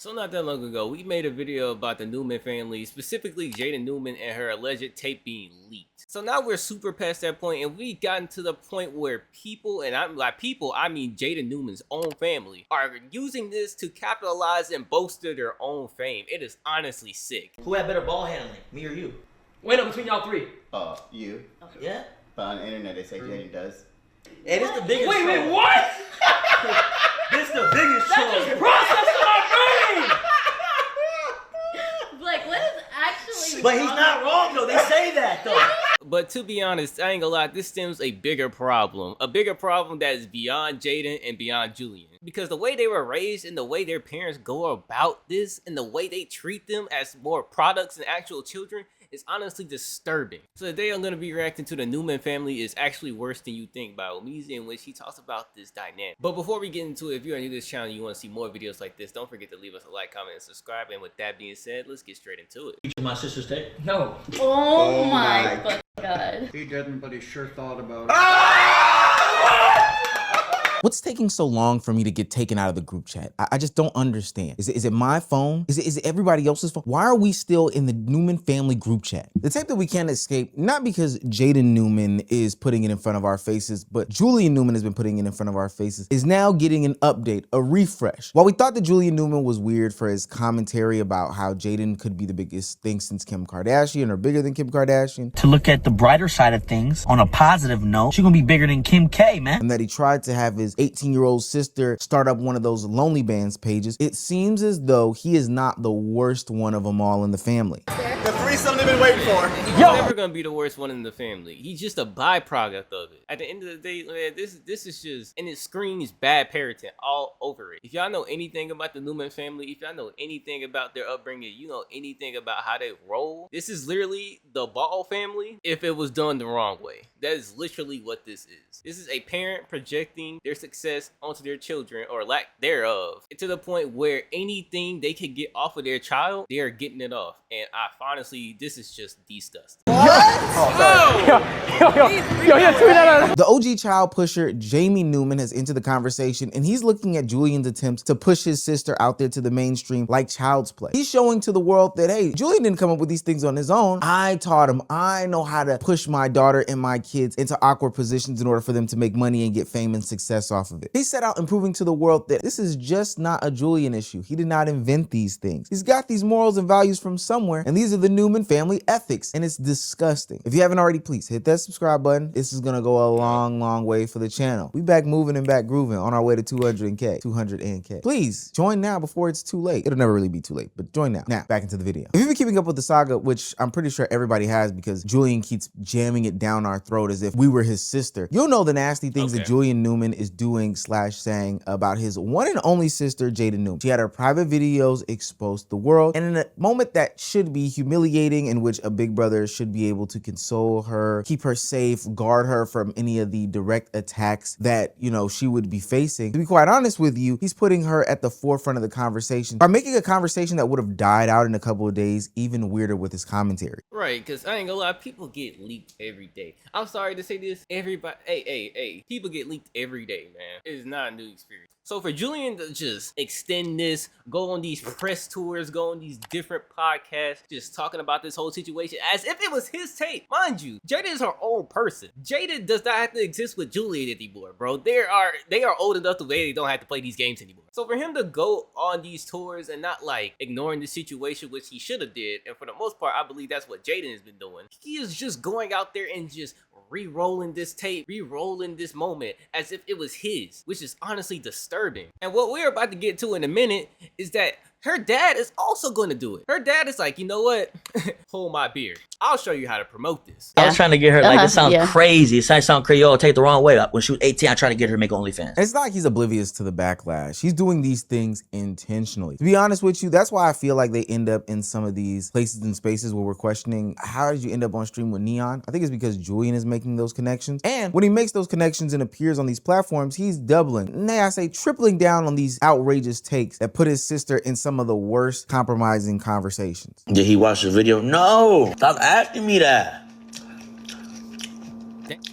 So not that long ago, we made a video about the Newman family, specifically Jaden Newman and her alleged tape being leaked. So now we're super past that point, and we've gotten to the point where people, and I mean Jaden Newman's own family, are using this to capitalize and bolster their own fame. It is honestly sick. Who had better ball handling, me or you? Wait up between y'all three. You. Okay. Yeah? But on the internet they say Jaden does. Hey, this is the biggest Wait, what? This is the biggest That just processed my brain! Like, what is actually But he's not wrong, though. They say that, though. But to be honest, I ain't gonna lie, this stems a bigger problem. A bigger problem that is beyond Jaden and beyond Julien. Because the way they were raised and the way their parents go about this and the way they treat them as more products than actual children is honestly disturbing. So today I'm gonna be reacting to the Newman family is actually worse than you think by Omizi, in which he talks about this dynamic. But before we get into it, if you're new to this channel and you wanna see more videos like this, don't forget to leave us a like, comment, and subscribe. And with that being said, let's get straight into it. Feature my sister's tape? No. Oh my fucking god. He didn't, but he sure thought about it. What's taking so long for me to get taken out of the group chat? I just don't understand. Is it my phone? Is it everybody else's phone? Why are we still in the Newman family group chat? The tape that we can't escape, not because Jaden Newman is putting it in front of our faces, but Julien Newman has been putting it in front of our faces, is now getting an update, a refresh. While we thought that Julien Newman was weird for his commentary about how Jaden could be the biggest thing since Kim Kardashian or bigger than Kim Kardashian. To look at the brighter side of things, on a positive note, she's gonna be bigger than Kim K, man. And that he tried to have his 18-year-old sister start up one of those lonely bands pages. It seems as though he is not the worst one of them all in the family. The threesome they've been waiting for. He's never gonna be the worst one in the family. He's just a byproduct of it. At the end of the day, man, this is just, and it screams bad parenting all over it. If y'all know anything about the Newman family, if y'all know anything about their upbringing, you know anything about how they roll, this is literally the Ball family if it was done the wrong way. That is literally what this is. This is a parent projecting their success onto their children, or lack thereof, to the point where anything they can get off of their child, they are getting it off. And honestly, this is just disgusting. The OG child pusher, Jamie Newman, has entered the conversation, and he's looking at Julien's attempts to push his sister out there to the mainstream like child's play. He's showing to the world that, hey, Julien didn't come up with these things on his own. I taught him. I know how to push my daughter and my kids into awkward positions in order for them to make money and get fame and success off of it. He set out and proving to the world that this is just not a Julien issue. He did not invent these things. He's got these morals and values from somewhere, and these are the Newman family ethics, and it's disgusting. If you haven't already, please hit that subscribe button. This is gonna go a long way for the channel. We back moving and back grooving on our way to 200K. Please join now before it's too late. It'll never really be too late, but join now. Now, back into the video. If you've been keeping up with the saga, which I'm pretty sure everybody has because Julien keeps jamming it down our throat as if we were his sister, you'll know the nasty things that Julien Newman is doing / saying about his one and only sister, Jaden Newman. She had her private videos exposed to the world, and in a moment that should be humiliating, in which a big brother should be able to console her, keep her safe, guard her from any of the direct attacks that, you know, she would be facing. To be quite honest with you, he's putting her at the forefront of the conversation by making a conversation that would have died out in a couple of days even weirder with his commentary. Right, because I ain't gonna lie, people get leaked every day. I'm sorry to say this, everybody, hey, people get leaked every day, man. It is not a new experience. So for Julien to just extend this, go on these press tours, go on these different podcasts, just talking about this whole situation as if it was his tape. Mind you, Jada is her own person. Jada does not have to exist with Julien anymore, bro. They are old enough to where they don't have to play these games anymore. So for him to go on these tours and not like ignoring the situation, which he should have did, and for the most part, I believe that's what Jaden has been doing. He is just going out there and just re-rolling this tape, re-rolling this moment as if it was his, which is honestly disturbing. And what we're about to get to in a minute is that her dad is also going to do it. Her dad is like, you know what? Hold my beer. I'll show you how to promote this. I was trying to get her, like, it sounds crazy. It sounds crazy. Oh, take it the wrong way. When she was 18, I tried to get her to make OnlyFans. And it's not like he's oblivious to the backlash. He's doing these things intentionally. To be honest with you, that's why I feel like they end up in some of these places and spaces where we're questioning, how did you end up on stream with Neon? I think it's because Julien is making those connections. And when he makes those connections and appears on these platforms, he's doubling, nay, I say tripling down on these outrageous takes that put his sister in some of the worst compromising conversations. Did he watch the video? No! Stop asking me that.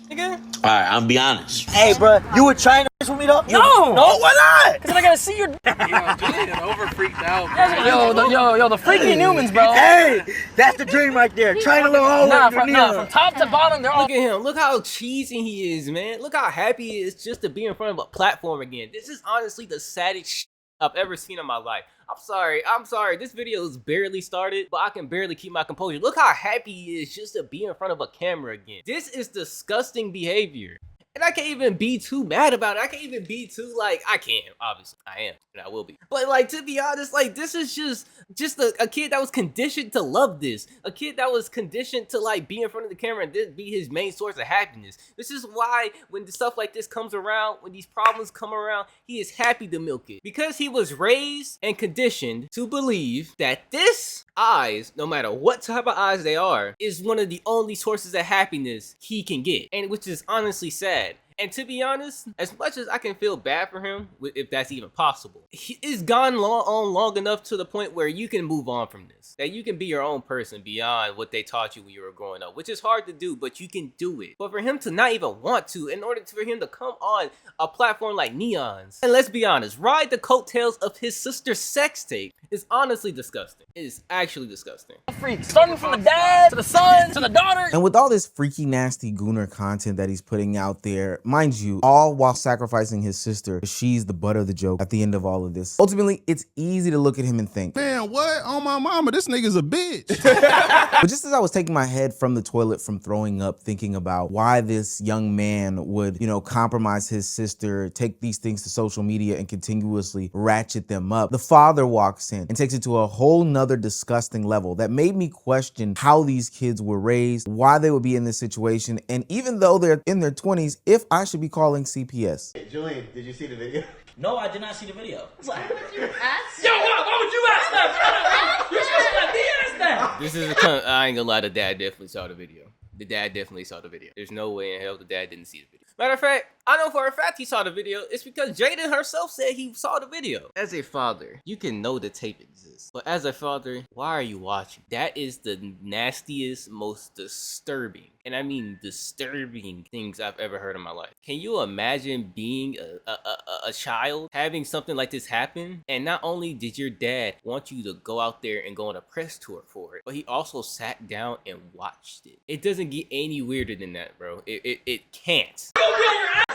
Nigga? All right, I'm be honest. Hey, bro, you were trying to with me though? No! No, why not? Because I gotta see your. Julian over freaked out. Yo, the freaky Newmans, bro. Hey, that's the dream right there. Trying to look all Nah, over from top to bottom, they're all. Look at him. Look how cheesy he is, man. Look how happy he is just to be in front of a platform again. This is honestly the saddest shit I've ever seen in my life. I'm sorry. This video is barely started, but I can barely keep my composure. Look how happy he is just to be in front of a camera again. This is disgusting behavior. And I can't even be too mad about it. I can't even be too, like, I can't, obviously. I am, and I will be. But, like, to be honest, like, this is just a kid that was conditioned to love this. A kid that was conditioned to, like, be in front of the camera and this be his main source of happiness. This is why when stuff like this comes around, when these problems come around, he is happy to milk it. Because he was raised and conditioned to believe that this eyes, no matter what type of eyes they are, is one of the only sources of happiness he can get. And which is honestly sad. And to be honest, as much as I can feel bad for him, if that's even possible, it's gone long enough to the point where you can move on from this. That you can be your own person beyond what they taught you when you were growing up, which is hard to do, but you can do it. But for him to not even want to, in order for him to come on a platform like Neon's, and let's be honest, ride the coattails of his sister's sex tape, is honestly disgusting. It is actually disgusting. Freak. Starting from the dad, to the son, to the daughter. And with all this freaky, nasty gooner content that he's putting out there, mind you, all while sacrificing his sister, she's the butt of the joke at the end of all of this. Ultimately, it's easy to look at him and think, man, what? On my mama, this nigga's a bitch. But just as I was taking my head from the toilet from throwing up, thinking about why this young man would, compromise his sister, take these things to social media and continuously ratchet them up, the father walks in and takes it to a whole nother disgusting level that made me question how these kids were raised, why they would be in this situation, and even though they're in their 20s, if I should be calling CPS. Hey, Julian, did you see the video? No, I did not see the video. Why would you ask? Yo, why would you ask that? You're supposed to let me ask that. This is I ain't gonna lie, the dad definitely saw the video. The dad definitely saw the video. There's no way in hell the dad didn't see the video. Matter of fact, I know for a fact he saw the video. It's because Jaden herself said he saw the video. As a father, you can know the tape exists. But as a father, why are you watching? That is the nastiest, most disturbing, and I mean disturbing things I've ever heard in my life. Can you imagine being a child, having something like this happen? And not only did your dad want you to go out there and go on a press tour for it, but he also sat down and watched it. It doesn't get any weirder than that, bro. It can't.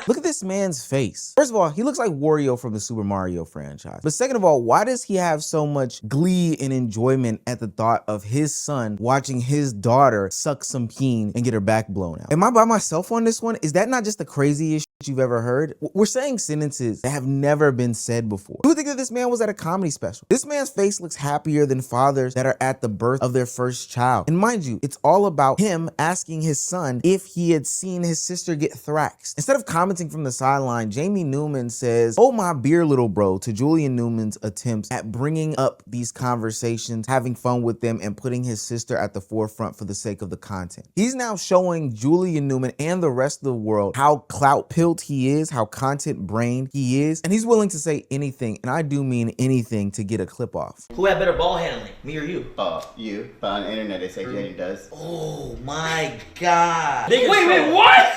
Look at this man's face. First of all, he looks like Wario from the Super Mario franchise. But second of all, why does he have so much glee and enjoyment at the thought of his son watching his daughter suck some peen and get her back blown out? Am I by myself on this one? Is that not just the craziest shit you've ever heard? We're saying sentences that have never been said before. Who would think that this man was at a comedy special? This man's face looks happier than fathers that are at the birth of their first child. And mind you, it's all about him asking his son if he had seen his sister get thraxed. Instead of commenting from the sideline, Jamie Newman says, "Oh my beer, little bro," to Julian Newman's attempts at bringing up these conversations, having fun with them, and putting his sister at the forefront for the sake of the content. He's now showing Julian Newman and the rest of the world how clout-pilled he is, how content-brained he is, and he's willing to say anything, and I do mean anything, to get a clip off. Who had better ball handling, me or you? You. But on the internet, they say Jaden does. Oh my God. Wait, what?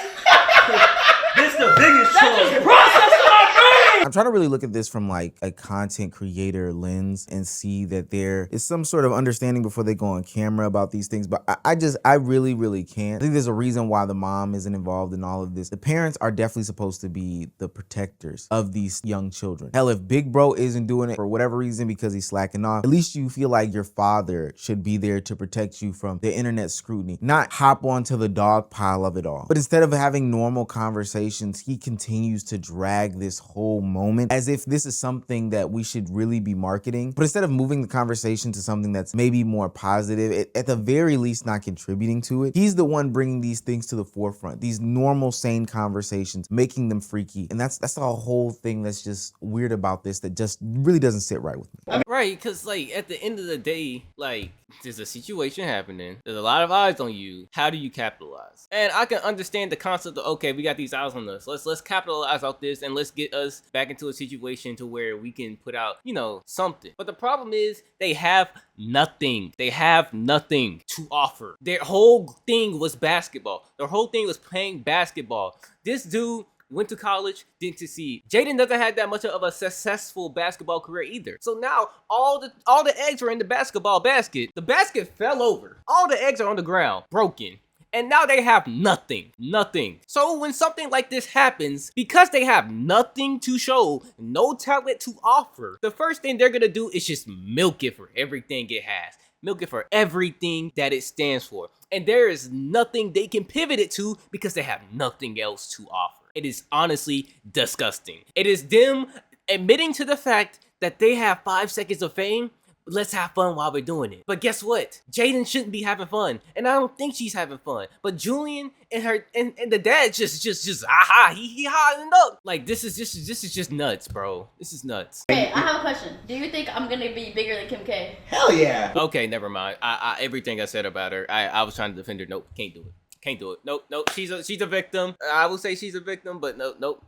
This is the biggest That troll. just processed my brain. I'm trying to really look at this from like a content creator lens and see that there is some sort of understanding before they go on camera about these things. But I really can't. I think there's a reason why the mom isn't involved in all of this. The parents are definitely supposed to be the protectors of these young children. Hell, if Big Bro isn't doing it for whatever reason because he's slacking off, at least you feel like your father should be there to protect you from the internet scrutiny, not hop onto the dog pile of it all. But instead of having normal conversations, he continues to drag this whole moment as if this is something that we should really be marketing. But instead of moving the conversation to something that's maybe more positive, at the very least not contributing to it, he's the one bringing these things to the forefront, these normal, sane conversations, making them freaky. And that's the whole thing that's just weird about this, that just really doesn't sit right with me. Right, because like at the end of the day, like There's a situation happening. There's a lot of eyes on you. How do you capitalize? And I can understand the concept of, okay, we got these eyes on us. Let's capitalize off this and let's get us back into a situation to where we can put out, something. But the problem is they have nothing. They have nothing to offer. Their whole thing was basketball. Their whole thing was playing basketball. This dude went to college, didn't succeed. Jaden doesn't have that much of a successful basketball career either. So now all the eggs are in the basketball basket. The basket fell over. All the eggs are on the ground, broken. And now they have nothing. Nothing. So when something like this happens, because they have nothing to show, no talent to offer, the first thing they're gonna do is just milk it for everything it has. Milk it for everything that it stands for. And there is nothing they can pivot it to because they have nothing else to offer. It is honestly disgusting. It is them admitting to the fact that they have 5 seconds of fame. Let's have fun while we're doing it. But guess what? Jaden shouldn't be having fun. And I don't think she's having fun. But Julien and her and the dad just aha, he hiding up. Like this is just nuts, bro. This is nuts. Okay, I have a question. Do you think I'm gonna be bigger than Kim K? Hell yeah. Okay, never mind. I everything I said about her, I was trying to defend her. Nope, can't do it. Can't do it. Nope. She's a victim. I will say she's a victim, but nope.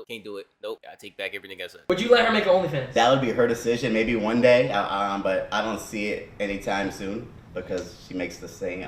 Can't do it. Nope. I take back everything I said. Would you let her make an OnlyFans? That would be her decision, maybe one day, but I don't see it anytime soon because she makes the same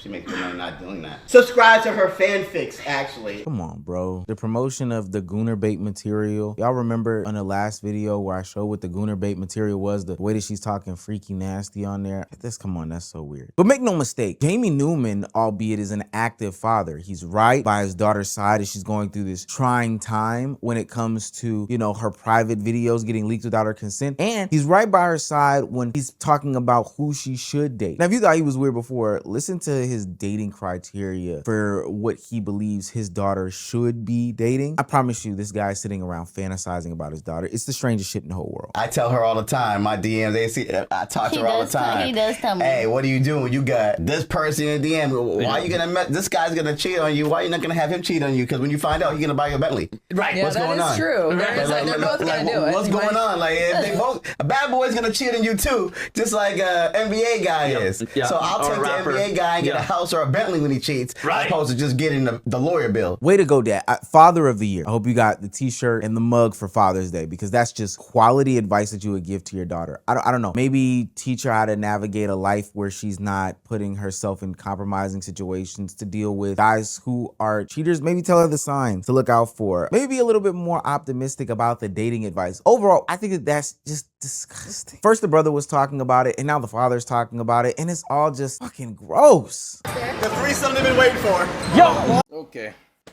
she makes good money not doing that. Subscribe to her fanfics, actually. Come on, bro. The promotion of the Gooner bait material. Y'all remember on the last video where I showed what the Gooner bait material was, the way that she's talking freaky nasty on there? Come on, that's so weird. But make no mistake, Jamie Newman, albeit is an active father, he's right by his daughter's side as she's going through this trying time when it comes to, her private videos getting leaked without her consent. And he's right by her side when he's talking about who she should date. Now, if you thought he was weird before, listen to his dating criteria for what he believes his daughter should be dating. I promise you, this guy's sitting around fantasizing about his daughter. It's the strangest shit in the whole world. I tell her all the time, my DMs, I talk to her all the time. He does tell me. Hey, what are you doing? You got this person in the DM. Why are you gonna this guy's gonna cheat on you? Why are you not gonna have him cheat on you? Because when you find out, you're gonna buy your Bentley. Right. Yeah, what's that going is on? true. They're both gonna do it. What's going on? Like, if they both, a bad boy's gonna cheat on you too, just like an NBA guy is. Yeah. So I'll take the NBA guy and get a house or a Bentley when he cheats, as opposed to just getting the lawyer bill. Way to go, Dad. Father of the Year. I hope you got the t-shirt and the mug for Father's Day, because that's just quality advice that you would give to your daughter. I don't know. Maybe teach her how to navigate a life where she's not putting herself in compromising situations to deal with guys who are cheaters. Maybe tell her the signs to look out for. Maybe be a little bit more optimistic about the dating advice. Overall, I think that's just disgusting. First, the brother was talking about it, and now the father's talking about it, and it's all just fucking gross. The threesome they've been waiting for.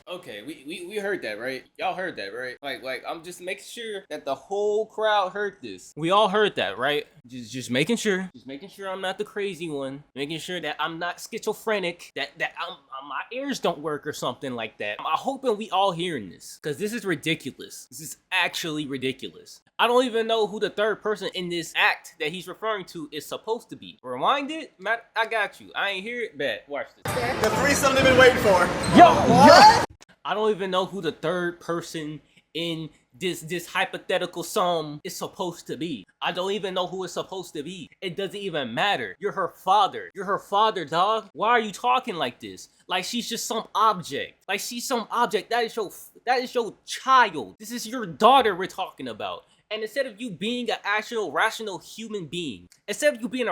Okay, we heard that, right? Y'all heard that, right? Like I'm just making sure that the whole crowd heard this. We all heard that, right? Just making sure. Just making sure I'm not the crazy one. Making sure that I'm not schizophrenic. That my ears don't work or something like that. I'm hoping we all hearing this, because this is ridiculous. This is actually ridiculous. I don't even know who the third person in this act that he's referring to is supposed to be. Rewind it, Matt. I got you. I ain't hear it. Bad. Watch this. The threesome they've been waiting for. I don't even know who the third person in this hypothetical sum is supposed to be. I don't even know who it's supposed to be. It doesn't even matter. You're her father. You're her father, dog. Why are you talking like this? Like she's just some object. Like she's some object. That is your child. This is your daughter we're talking about. And instead of you being an actual rational human being, instead of being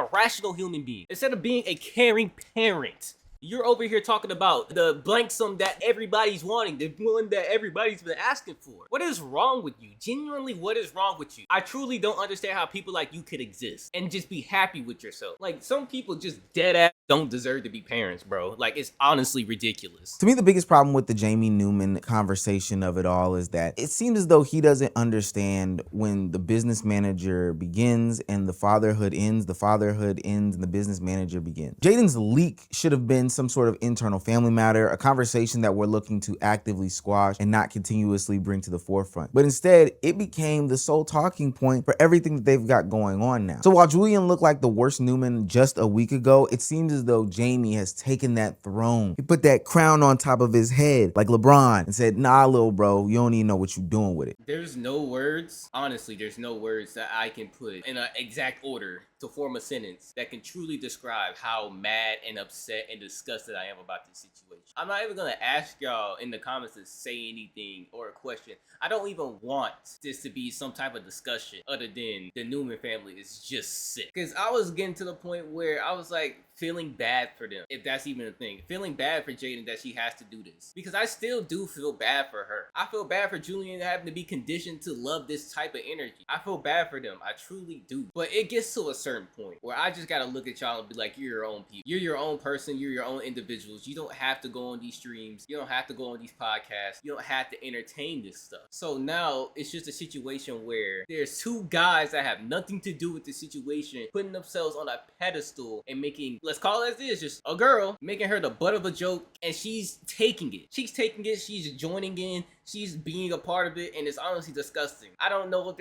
a caring parent, you're over here talking about the blank sum that everybody's wanting, the one that everybody's been asking for. What is wrong with you? Genuinely, what is wrong with you? I truly don't understand how people like you could exist and just be happy with yourself. Like, some people just dead ass don't deserve to be parents, bro. Like, it's honestly ridiculous. To me, the biggest problem with the Jamie Newman conversation of it all is that it seems as though he doesn't understand when the business manager begins and the fatherhood ends and the business manager begins. Jaden's leak should have been some sort of internal family matter, a conversation that we're looking to actively squash and not continuously bring to the forefront. But instead, it became the sole talking point for everything that they've got going on now. So while Julien looked like the worst Newman just a week ago, it seems as though Jamie has taken that throne. He put that crown on top of his head like LeBron and said, nah, little bro, you don't even know what you're doing with it. There's no words, honestly, there's no words that I can put in an exact order to form a sentence that can truly describe how mad and upset and disgusted I am about this situation. I'm not even gonna ask y'all in the comments to say anything or a question. I don't even want this to be some type of discussion other than the Newman family is just sick. Because I was getting to the point where I was like feeling bad for them, if that's even a thing. Feeling bad for Jaden that she has to do this. Because I still do feel bad for her. I feel bad for Julien having to be conditioned to love this type of energy. I feel bad for them. I truly do. But it gets to a certain point where I just gotta look at y'all and be like, you're your own people. You're your own person. You're your own individuals. You don't have to go on these streams. You don't have to go on these podcasts. You don't have to entertain this stuff. So now it's just a situation where there's two guys that have nothing to do with the situation putting themselves on a pedestal and making, let's call it as this, just a girl, making her the butt of a joke, and she's taking it. She's taking it. She's joining in. She's being a part of it, and it's honestly disgusting. I don't know if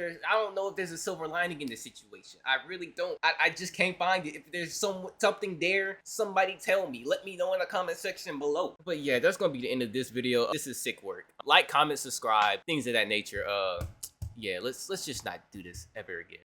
there's a silver lining in this situation. I really don't. I just can't find it. If there's something there, somebody tell me. Let me know in the comment section below. But yeah, that's gonna be the end of this video. This is sick work. Like, comment, subscribe, things of that nature. Yeah, let's just not do this ever again.